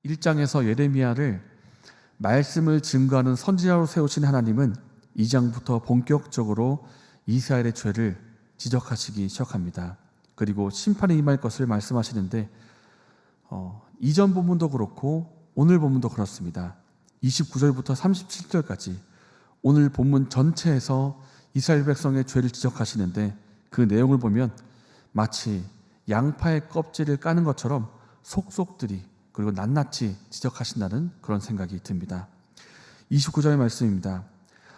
1장에서 예레미야를 말씀을 증거하는 선지자로 세우신 하나님은 2장부터 본격적으로 이스라엘의 죄를 지적하시기 시작합니다. 그리고 심판이 임할 것을 말씀하시는데 이전 본문도 그렇고 오늘 본문도 그렇습니다. 29절부터 37절까지 오늘 본문 전체에서 이스라엘 백성의 죄를 지적하시는데 그 내용을 보면 마치 양파의 껍질을 까는 것처럼 속속들이 그리고 낱낱이 지적하신다는 그런 생각이 듭니다. 29절의 말씀입니다.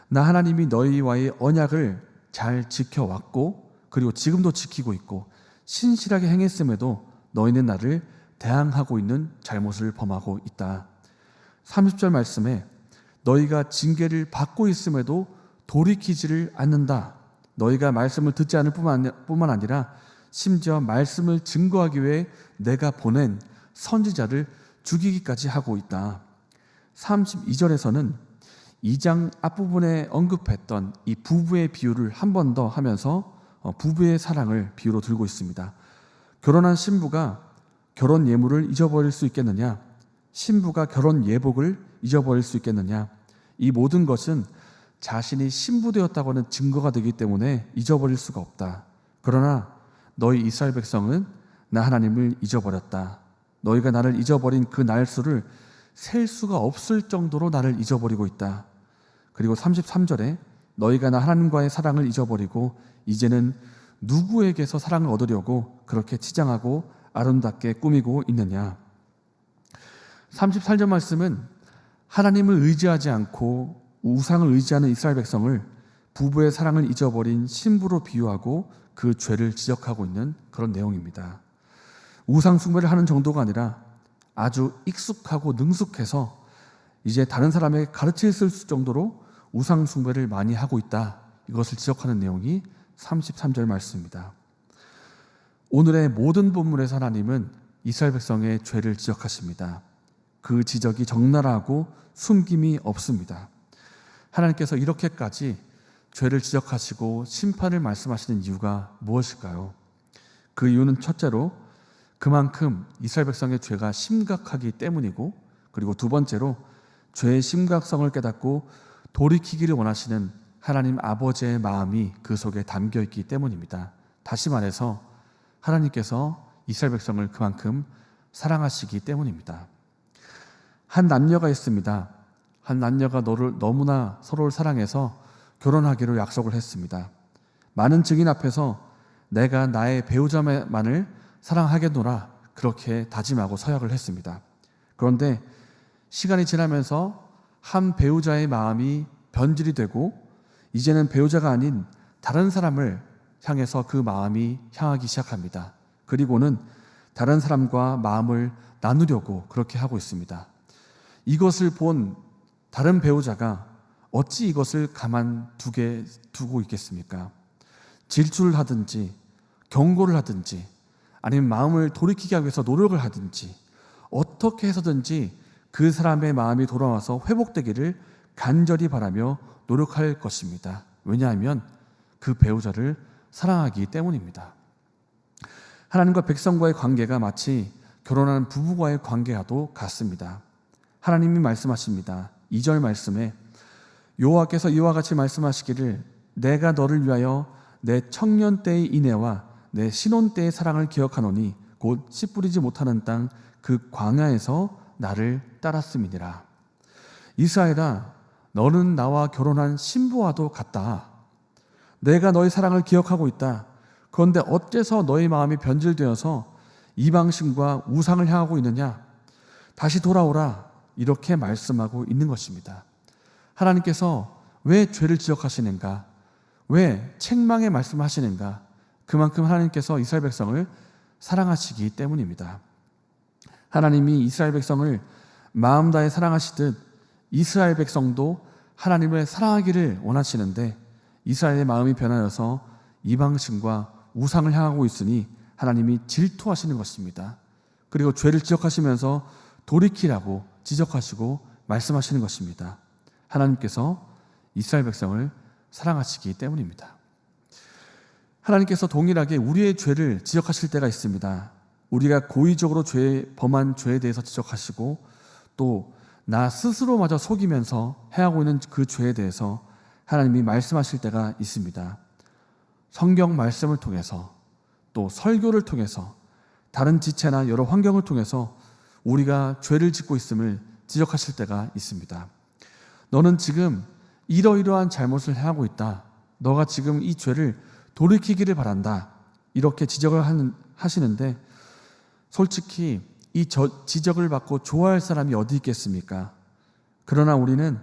나 하나님이 너희와의 언약을 잘 지켜왔고 그리고 지금도 지키고 있고 신실하게 행했음에도 너희는 나를 대항하고 있는 잘못을 범하고 있다. 30절 말씀에 너희가 징계를 받고 있음에도 돌이키지를 않는다. 너희가 말씀을 듣지 않을 뿐만 아니라 심지어 말씀을 증거하기 위해 내가 보낸 선지자를 죽이기까지 하고 있다. 32절에서는 2장 앞부분에 언급했던 이 부부의 비유를 한 번 더 하면서 부부의 사랑을 비유로 들고 있습니다. 결혼한 신부가 결혼 예물을 잊어버릴 수 있겠느냐? 신부가 결혼 예복을 잊어버릴 수 있겠느냐? 이 모든 것은 자신이 신부되었다고 하는 증거가 되기 때문에 잊어버릴 수가 없다. 그러나 너희 이스라엘 백성은 나 하나님을 잊어버렸다. 너희가 나를 잊어버린 그 날수를 셀 수가 없을 정도로 나를 잊어버리고 있다. 그리고 33절에 너희가 나 하나님과의 사랑을 잊어버리고 이제는 누구에게서 사랑을 얻으려고 그렇게 치장하고 아름답게 꾸미고 있느냐. 34절 말씀은 하나님을 의지하지 않고 우상을 의지하는 이스라엘 백성을 부부의 사랑을 잊어버린 신부로 비유하고 그 죄를 지적하고 있는 그런 내용입니다. 우상 숭배를 하는 정도가 아니라 아주 익숙하고 능숙해서 이제 다른 사람에게 가르칠 수 있을 정도로 우상 숭배를 많이 하고 있다. 이것을 지적하는 내용이 33절 말씀입니다. 오늘의 모든 본문에서 하나님은 이스라엘 백성의 죄를 지적하십니다. 그 지적이 적나라하고 숨김이 없습니다. 하나님께서 이렇게까지 죄를 지적하시고 심판을 말씀하시는 이유가 무엇일까요? 그 이유는 첫째로 그만큼 이스라엘 백성의 죄가 심각하기 때문이고, 그리고 두 번째로 죄의 심각성을 깨닫고 돌이키기를 원하시는 하나님 아버지의 마음이 그 속에 담겨 있기 때문입니다. 다시 말해서 하나님께서 이스라엘 백성을 그만큼 사랑하시기 때문입니다. 한 남녀가 있습니다. 한 남녀가 너무나 서로를 사랑해서 결혼하기로 약속을 했습니다. 많은 증인 앞에서 내가 나의 배우자만을 사랑하겠노라 그렇게 다짐하고 서약을 했습니다. 그런데 시간이 지나면서 한 배우자의 마음이 변질이 되고 이제는 배우자가 아닌 다른 사람을 향해서 그 마음이 향하기 시작합니다. 그리고는 다른 사람과 마음을 나누려고 그렇게 하고 있습니다. 이것을 본 다른 배우자가 어찌 이것을 두고 있겠습니까? 질투를 하든지 경고를 하든지 아니면 마음을 돌이키기 위해서 노력을 하든지 어떻게 해서든지 그 사람의 마음이 돌아와서 회복되기를 간절히 바라며 노력할 것입니다. 왜냐하면 그 배우자를 사랑하기 때문입니다. 하나님과 백성과의 관계가 마치 결혼한 부부와의 관계와도 같습니다. 하나님이 말씀하십니다. 2절 말씀에 여호와께서 이와 같이 말씀하시기를 내가 너를 위하여 내 청년 때의 인애와 내 신혼 때의 사랑을 기억하노니 곧 씨 뿌리지 못하는 땅 그 광야에서 나를 따랐음이니라. 이스라엘아, 너는 나와 결혼한 신부와도 같다. 내가 너의 사랑을 기억하고 있다. 그런데 어째서 너의 마음이 변질되어서 이방신과 우상을 향하고 있느냐? 다시 돌아오라. 이렇게 말씀하고 있는 것입니다. 하나님께서 왜 죄를 지적하시는가? 왜 책망의 말씀하시는가? 그만큼 하나님께서 이스라엘 백성을 사랑하시기 때문입니다. 하나님이 이스라엘 백성을 마음 다해 사랑하시듯 이스라엘 백성도 하나님을 사랑하기를 원하시는데 이스라엘의 마음이 변하여서 이방신과 우상을 향하고 있으니 하나님이 질투하시는 것입니다. 그리고 죄를 지적하시면서 돌이키라고 지적하시고 말씀하시는 것입니다. 하나님께서 이스라엘 백성을 사랑하시기 때문입니다. 하나님께서 동일하게 우리의 죄를 지적하실 때가 있습니다. 우리가 고의적으로 범한 죄에 대해서 지적하시고 또 나 스스로마저 속이면서 해하고 있는 그 죄에 대해서 하나님이 말씀하실 때가 있습니다. 성경 말씀을 통해서 또 설교를 통해서 다른 지체나 여러 환경을 통해서 우리가 죄를 짓고 있음을 지적하실 때가 있습니다. 너는 지금 이러이러한 잘못을 해하고 있다. 너가 지금 이 죄를 돌이키기를 바란다. 이렇게 지적을 하시는데 솔직히 이 지적을 받고 좋아할 사람이 어디 있겠습니까? 그러나 우리는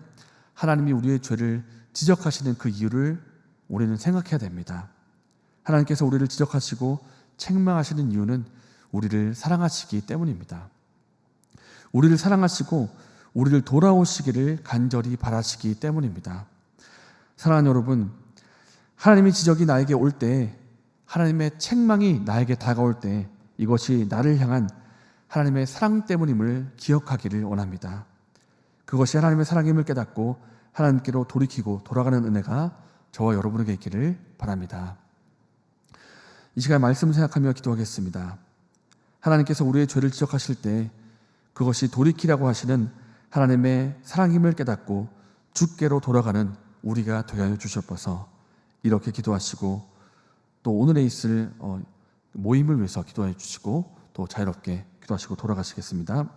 하나님이 우리의 죄를 지적하시는 그 이유를 우리는 생각해야 됩니다. 하나님께서 우리를 지적하시고 책망하시는 이유는 우리를 사랑하시기 때문입니다. 우리를 사랑하시고 우리를 돌아오시기를 간절히 바라시기 때문입니다. 사랑하는 여러분, 하나님의 지적이 나에게 올 때, 하나님의 책망이 나에게 다가올 때 이것이 나를 향한 하나님의 사랑 때문임을 기억하기를 원합니다. 그것이 하나님의 사랑임을 깨닫고 하나님께로 돌이키고 돌아가는 은혜가 저와 여러분에게 있기를 바랍니다. 이 시간 말씀 생각하며 기도하겠습니다. 하나님께서 우리의 죄를 지적하실 때 그것이 돌이키라고 하시는 하나님의 사랑임을 깨닫고 주께로 돌아가는 우리가 되게 하여 주시옵소서. 이렇게 기도하시고 또 오늘에 있을 모임을 위해서 기도해 주시고 또 자유롭게 기도하시고 돌아가시겠습니다.